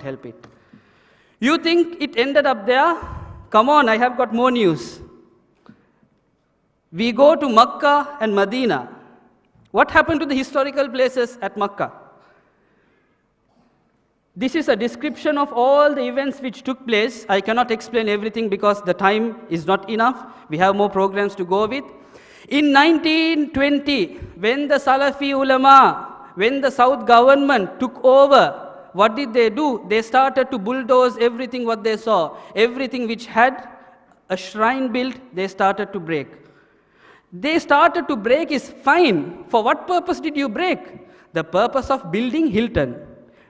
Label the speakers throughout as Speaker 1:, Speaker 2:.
Speaker 1: help it. You think it ended up there? Come on, I have got more news. We go to Makkah and Medina. What happened to the historical places at Makkah? This is a description of all the events which took place. I cannot explain everything because the time is not enough. We have more programs to go with. In 1920, when the Salafi ulama, when the South government took over, what did they do? They started to bulldoze everything what they saw. Everything which had a shrine built, they started to break. They started to break is fine. For what purpose did you break? The purpose of building Hilton,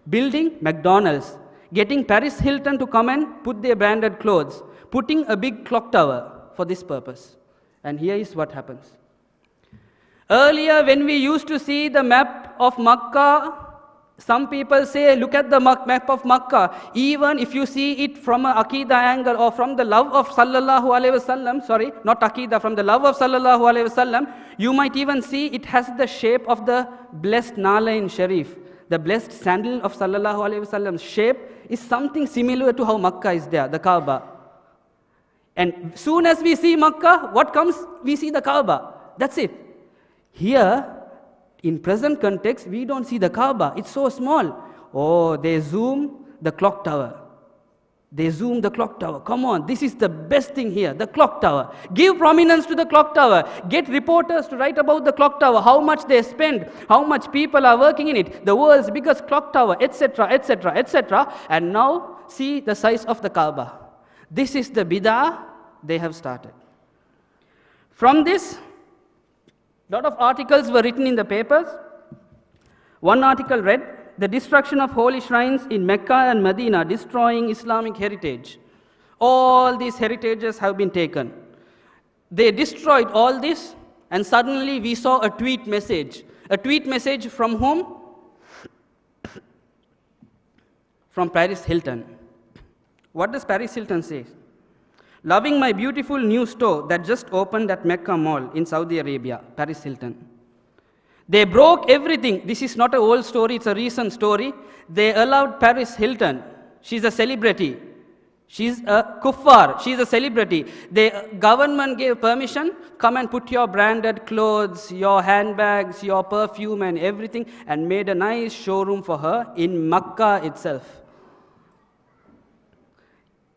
Speaker 1: building McDonald's, getting Paris Hilton to come and put their branded clothes, putting a big clock tower for this purpose. And here is what happens. Earlier, when we used to see the map of Makkah, some people say, look at the map of Makkah. Even if you see it from an Aqidah angle or from the love of Sallallahu Alaihi Wasallam, sorry, not Aqidah, from the love of Sallallahu Alaihi Wasallam, you might even see it has the shape of the blessed Nalain Sharif. The blessed sandal of Sallallahu Alaihi Wasallam's shape is something similar to how Makkah is there, the Kaaba. And soon as we see Makkah, what comes? We see the Kaaba. That's it. Here, in present context, we don't see the Kaaba. It's so small. Oh, they zoom the clock tower. They zoom the clock tower. Come on, this is the best thing here, the clock tower. Give prominence to the clock tower. Get reporters to write about the clock tower, how much they spend, how much people are working in it, the world's biggest clock tower, etc., etc., etc. And now, see the size of the Kaaba. This is the Bidah they have started. From this, a lot of articles were written in the papers. One article read, the destruction of holy shrines in Mecca and Medina, destroying Islamic heritage. All these heritages have been taken. They destroyed all this, and suddenly we saw a tweet message. A tweet message from whom? From Paris Hilton. What does Paris Hilton say? Loving my beautiful new store that just opened at Mecca Mall in Saudi Arabia, Paris Hilton. They broke everything. This is not an old story, it's a recent story. They allowed Paris Hilton. She's a celebrity. She's a kuffar. She's a celebrity. The government gave permission, come and put your branded clothes, your handbags, your perfume and everything, and made a nice showroom for her in Makkah itself.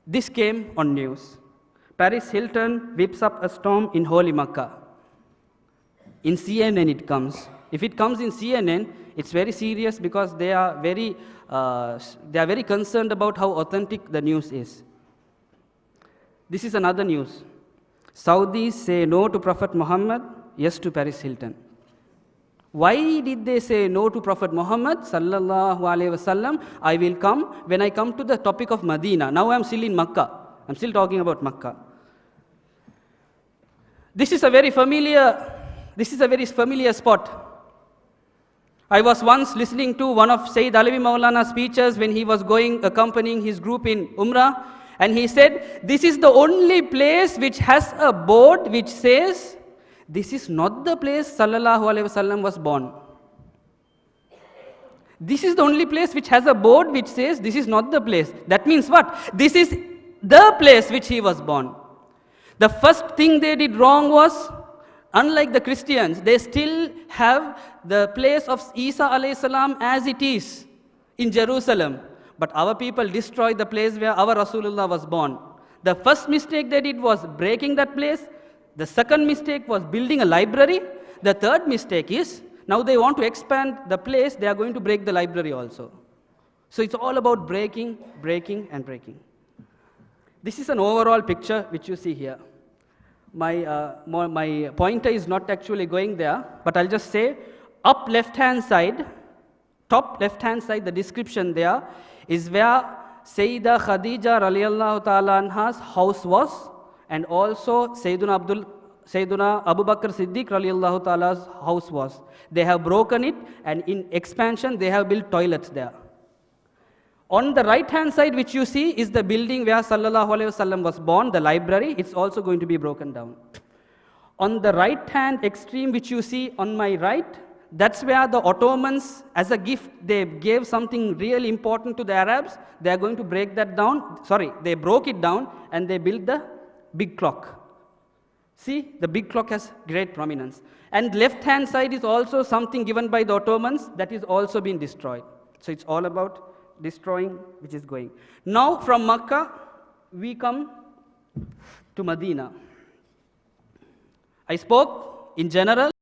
Speaker 1: This came on news. Paris Hilton whips up a storm in Holy Makkah. In CNN it comes. If it comes in CNN, it's very serious because they are very concerned about how authentic the news is. This is another news. Saudis say no to Prophet Muhammad, yes to Paris Hilton. Why did they say no to Prophet Muhammad sallallahu alaihi wasallam? I will come when I come to the topic of Medina. Now I'm still in Makkah. I'm still talking about Makkah. This is a very familiar spot. I was once listening to one of Sayyid Alawi Maulana's speeches when he was accompanying his group in Umrah, and he said, this is the only place which has a board which says, this is not the place Sallallahu Alaihi Wasallam was born. This is the only place which has a board which says, this is not the place. That means what? This is the place which he was born. The first thing they did wrong was, unlike the Christians, they still have the place of Isa alayhi salam as it is in Jerusalem. But our people destroyed the place where our Rasulullah was born. The first mistake they did was breaking that place. The second mistake was building a library. The third mistake is, now they want to expand the place, they are going to break the library also. So it's all about breaking, breaking, and breaking. This is an overall picture which you see here. My pointer is not actually going there, but I'll just say, up left-hand side, top left-hand side, the description there is where Sayyida Khadija raliyallahu ta'ala anha's house was, and also Sayyiduna Abu Bakr Siddiq raliyallahu ta'ala's house was. They have broken it, and in expansion, they have built toilets there. On the right-hand side, which you see, is the building where Sallallahu Alaihi Wasallam was born, the library. It's also going to be broken down. On the right-hand extreme, which you see on my right, That's where the Ottomans, as a gift, they gave something really important to the Arabs. They are going to break that down. Sorry, they broke it down and they built the big clock. See, the big clock has great prominence. And left-hand side is also something given by the Ottomans that is also being destroyed. So it's all about destroying, which is going. Now from Makkah, we come to Medina. I spoke in general.